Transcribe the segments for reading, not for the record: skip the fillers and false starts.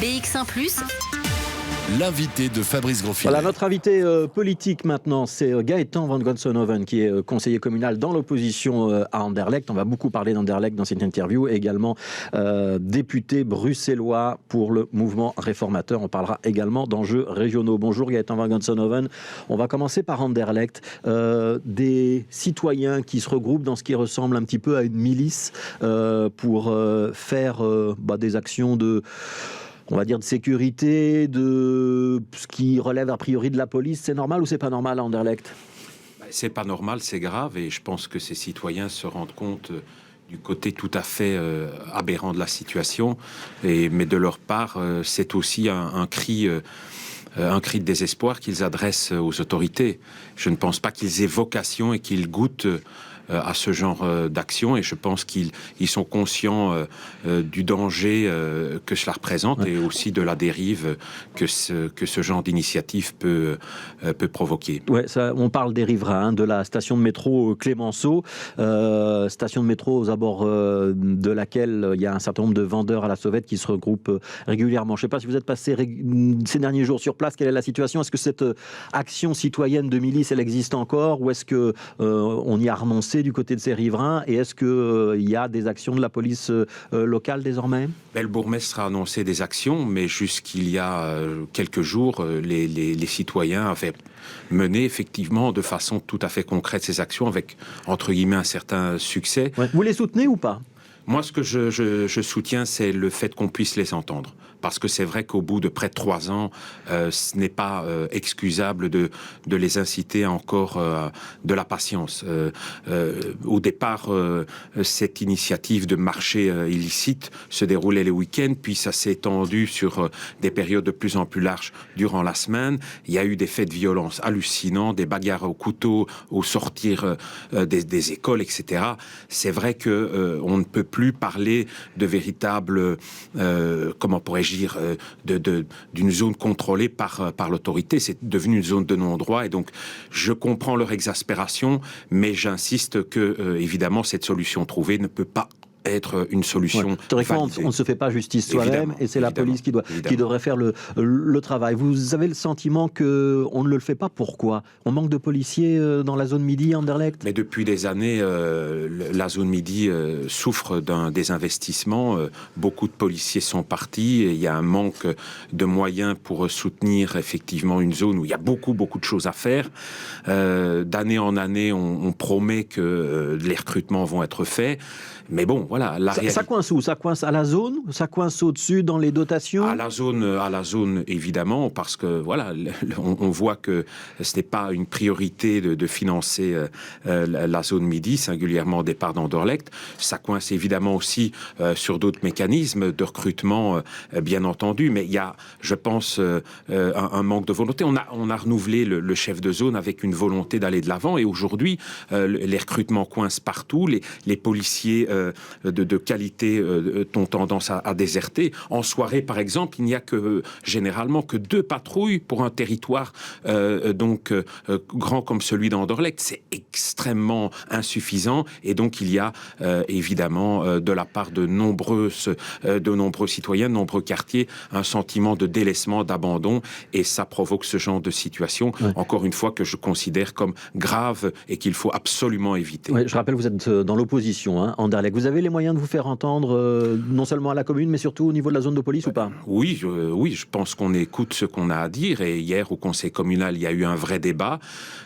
BX1+. L'invité de Fabrice Grosfilet. Voilà, notre invité politique maintenant, c'est Gaëtan Van Gonssenhoven, qui est conseiller communal dans l'opposition à Anderlecht. On va beaucoup parler d'Anderlecht dans cette interview. Également député bruxellois pour le mouvement réformateur. On parlera également d'enjeux régionaux. Bonjour Gaëtan Van Gonssenhoven. On va commencer par Anderlecht. Des citoyens qui se regroupent dans ce qui ressemble un petit peu à une milice pour faire des actions de... on va dire de sécurité, de ce qui relève a priori de la police. C'est normal ou c'est pas normal à Anderlecht ? C'est pas normal, c'est grave, et je pense que ces citoyens se rendent compte du côté tout à fait aberrant de la situation. Mais de leur part, c'est aussi un cri de désespoir qu'ils adressent aux autorités. Je ne pense pas qu'ils aient vocation et qu'ils goûtent à ce genre d'action, et je pense qu'ils sont conscients du danger que cela représente, et aussi de la dérive que ce genre d'initiative peut provoquer. Ouais, ça, on parle des riverains, de la station de métro Clémenceau, station de métro aux abords de laquelle il y a un certain nombre de vendeurs à la sauvette qui se regroupent régulièrement. Je ne sais pas si vous êtes passé ces derniers jours sur place, quelle est la situation ? Est-ce que cette action citoyenne de milice, elle existe encore, ou est-ce que on y a renoncé du côté de ces riverains, et est-ce qu'il y a des actions de la police locale désormais ? Le bourgmestre a annoncé des actions, mais jusqu'il y a quelques jours, les citoyens avaient mené effectivement de façon tout à fait concrète ces actions avec, entre guillemets, un certain succès. Ouais. Vous les soutenez ou pas ? Moi, ce que je soutiens, c'est le fait qu'on puisse les entendre. Parce que c'est vrai qu'au bout de près de 3 ans, ce n'est pas excusable de les inciter à encore de la patience. Au départ, cette initiative de marché illicite se déroulait les week-ends, puis ça s'est étendu sur des périodes de plus en plus larges durant la semaine. Il y a eu des faits de violence hallucinants, des bagarres au couteau au sortir des écoles, etc. C'est vrai que on ne peut plus parler de véritables, comment pourrais-je dire, d'une zone contrôlée par l'autorité. C'est devenu une zone de non-droit, et donc je comprends leur exaspération, mais j'insiste que, évidemment, cette solution trouvée ne peut pas être une solution. Théoriquement, on ne se fait pas justice soi-même, et c'est la police qui devrait faire le travail. Vous avez le sentiment qu'on ne le fait pas. Pourquoi ? On manque de policiers dans la zone Midi, Anderlecht ? Mais depuis des années, la zone Midi souffre d'un désinvestissement. Beaucoup de policiers sont partis, et il y a un manque de moyens pour soutenir effectivement une zone où il y a beaucoup de choses à faire. D'année en année, on promet que les recrutements vont être faits. Mais bon, voilà. Ça coince où ? Ça coince à la zone ? Ça coince au-dessus dans les dotations ? À la zone, évidemment, parce que voilà, on voit que ce n'est pas une priorité de financer la zone Midi, singulièrement au départ d'Anderlecht. Ça coince évidemment aussi sur d'autres mécanismes de recrutement, bien entendu. Mais il y a, je pense, un manque de volonté. On a renouvelé le chef de zone avec une volonté d'aller de l'avant. Et aujourd'hui, les recrutements coincent partout. Les policiers de qualité ont tendance à déserter. En soirée, par exemple, il n'y a généralement que 2 patrouilles pour un territoire grand comme celui d'Anderlecht. C'est extrêmement insuffisant, et donc il y a évidemment de la part de nombreux citoyens, de nombreux quartiers, un sentiment de délaissement, d'abandon, et ça provoque ce genre de situation, encore une fois, que je considère comme grave et qu'il faut absolument éviter. Ouais, je rappelle, vous êtes dans l'opposition, Anderlecht. Vous avez les moyens de vous faire entendre, non seulement à la commune, mais surtout au niveau de la zone de police, ou pas ? Oui, je pense qu'on écoute ce qu'on a à dire, et hier, au conseil communal, il y a eu un vrai débat.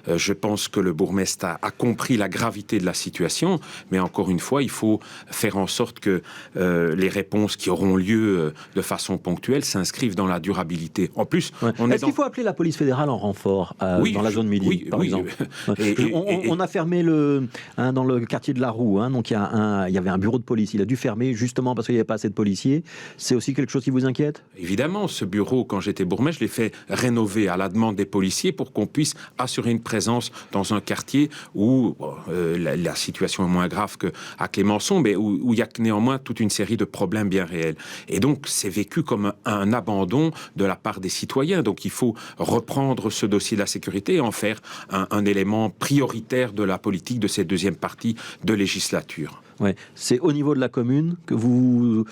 Je pense que le bourgmestre a compris la gravité de la situation, mais encore une fois, il faut faire en sorte que les réponses qui auront lieu de façon ponctuelle s'inscrivent dans la durabilité. En plus, est-ce qu'il faut appeler la police fédérale en renfort dans la zone Midi, par exemple ? On a fermé dans le quartier de la Roue, donc il y avait un bureau de police. Il a dû fermer justement parce qu'il n'y avait pas assez de policiers. C'est aussi quelque chose qui vous inquiète ? Évidemment, ce bureau, quand j'étais bourgmestre, je l'ai fait rénover à la demande des policiers pour qu'on puisse assurer une présence dans un quartier où la situation est moins grave qu'à Clémenceau, mais où il y a néanmoins toute une série de problèmes bien réels. Et donc, c'est vécu comme un abandon de la part des citoyens. Donc, il faut reprendre ce dossier de la sécurité et en faire un élément prioritaire de la politique de cette deuxième partie de législature. Ouais. C'est au niveau de la commune que vous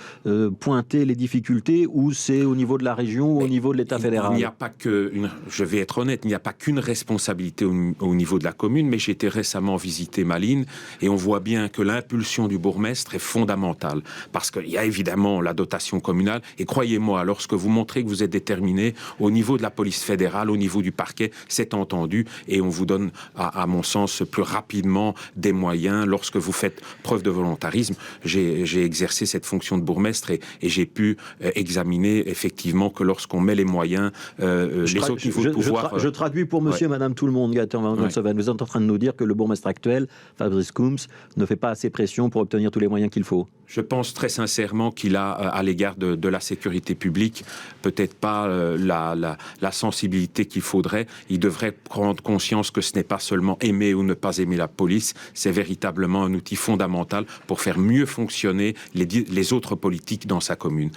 pointez les difficultés, ou c'est au niveau de la région ou au niveau de l'État fédéral? Il n'y a pas que, je vais être honnête, il n'y a pas qu'une responsabilité au niveau de la commune, mais j'ai été récemment visiter Malines et on voit bien que l'impulsion du bourgmestre est fondamentale, parce qu'il y a évidemment la dotation communale, et croyez-moi, lorsque vous montrez que vous êtes déterminé au niveau de la police fédérale, au niveau du parquet, c'est entendu, et on vous donne, à mon sens, plus rapidement des moyens. Lorsque vous faites preuve de volontarisme, j'ai exercé cette fonction de bourgmestre et j'ai pu examiner effectivement que lorsqu'on met les moyens, les autres niveaux de pouvoir... Je traduis pour monsieur et madame tout le monde, Gaëtan Van Gonshoven. Vous êtes en train de nous dire que le bourgmestre actuel, Fabrice Koums, ne fait pas assez pression pour obtenir tous les moyens qu'il faut? Je pense très sincèrement qu'il a, à l'égard de la sécurité publique, peut-être pas la sensibilité qu'il faudrait. Il devrait prendre conscience que ce n'est pas seulement aimer ou ne pas aimer la police, c'est véritablement un outil fondamental pour faire mieux fonctionner les autres politiques dans sa commune.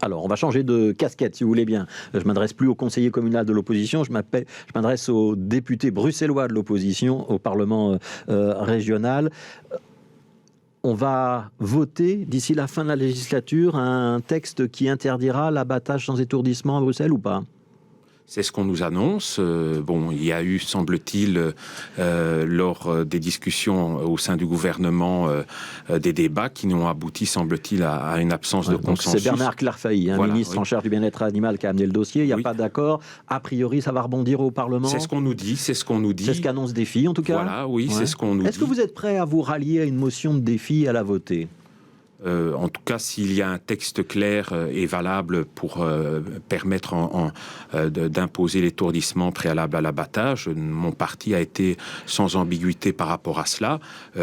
Alors, on va changer de casquette, si vous voulez bien. Je ne m'adresse plus au conseiller communal de l'opposition, je m'adresse aux députés bruxellois de l'opposition au Parlement régional. On va voter d'ici la fin de la législature un texte qui interdira l'abattage sans étourdissement à Bruxelles ou pas? C'est ce qu'on nous annonce. Bon, il y a eu, semble-t-il, lors des discussions au sein du gouvernement, des débats qui n'ont abouti, semble-t-il, à une absence de consensus. C'est Bernard Clairfailly, ministre en charge du bien-être animal, qui a amené le dossier. Il n'y a pas d'accord. A priori, ça va rebondir au Parlement. C'est ce qu'on nous dit, c'est ce qu'on nous dit. C'est ce qu'annonce Défi, en tout cas. Voilà, oui, c'est ce qu'on nous dit. Est-ce que vous êtes prêt à vous rallier à une motion de Défi et à la voter? En tout cas, s'il y a un texte clair et valable pour permettre d'imposer l'étourdissement préalable à l'abattage, mon parti a été sans ambiguïté par rapport à cela.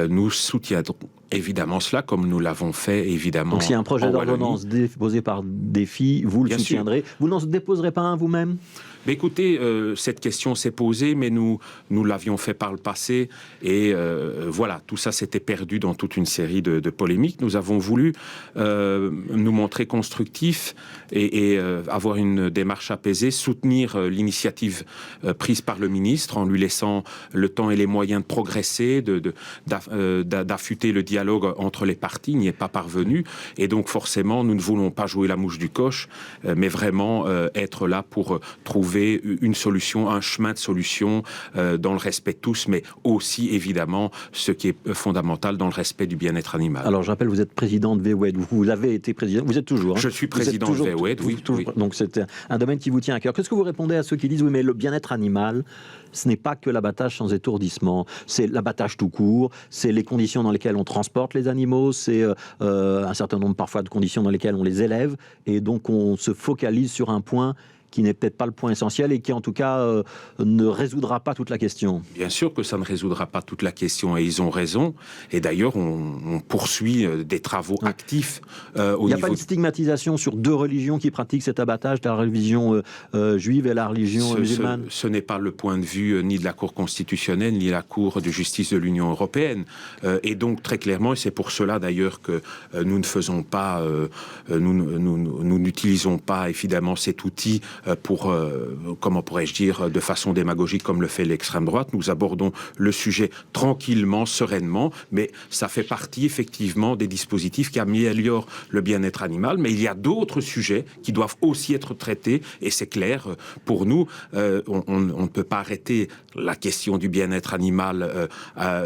Nous soutiendrons évidemment cela, comme nous l'avons fait, évidemment. Donc s'il y a un projet d'ordonnance déposé par Défi, vous le soutiendrez. Vous n'en déposerez pas un vous-même? Mais écoutez, cette question s'est posée, mais nous l'avions fait par le passé, et voilà, tout ça s'était perdu dans toute une série de polémiques. Nous avons voulu nous montrer constructifs et avoir une démarche apaisée, soutenir l'initiative prise par le ministre en lui laissant le temps et les moyens de progresser, d'affûter le dialogue entre les parties. Il n'y est pas parvenu, et donc forcément, nous ne voulons pas jouer la mouche du coche, mais vraiment être là pour trouver une solution, un chemin de solution dans le respect de tous, mais aussi évidemment ce qui est fondamental dans le respect du bien-être animal. Alors je rappelle, vous êtes président de VWED, vous avez été président, vous êtes toujours. Je suis président de VWED, oui. Donc c'est un domaine qui vous tient à cœur. Qu'est-ce que vous répondez à ceux qui disent oui, mais le bien-être animal, ce n'est pas que l'abattage sans étourdissement, c'est l'abattage tout court, c'est les conditions dans lesquelles on transporte les animaux, c'est un certain nombre parfois de conditions dans lesquelles on les élève, et donc on se focalise sur un point qui n'est peut-être pas le point essentiel et qui en tout cas ne résoudra pas toute la question. Bien sûr que ça ne résoudra pas toute la question, et ils ont raison, et d'ailleurs on poursuit des travaux actifs au niveau... Il n'y a pas une stigmatisation sur deux religions qui pratiquent cet abattage, la religion juive et la religion musulmane? Ce n'est pas le point de vue ni de la Cour constitutionnelle ni de la Cour de justice de l'Union européenne, et donc très clairement, et c'est pour cela d'ailleurs que nous ne faisons pas, nous n'utilisons pas évidemment cet outil pour, comment pourrais-je dire, de façon démagogique comme le fait l'extrême droite. Nous abordons le sujet tranquillement, sereinement, mais ça fait partie effectivement des dispositifs qui améliorent le bien-être animal, mais il y a d'autres sujets qui doivent aussi être traités, et c'est clair, pour nous, on ne peut pas arrêter la question du bien-être animal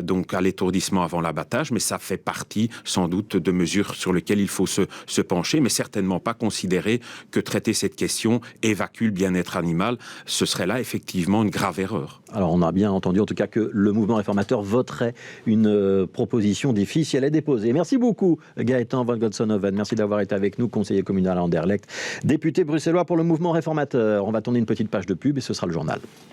donc à l'étourdissement avant l'abattage, mais ça fait partie sans doute de mesures sur lesquelles il faut se pencher, mais certainement pas considérer que traiter cette question évacue le bien-être animal. Ce serait là effectivement une grave erreur. Alors on a bien entendu en tout cas que le mouvement réformateur voterait une proposition Défi si elle est déposée. Merci beaucoup Gaëtan Van Gonshoven, merci d'avoir été avec nous, conseiller communal à Anderlecht, député bruxellois pour le mouvement réformateur. On va tourner une petite page de pub et ce sera le journal.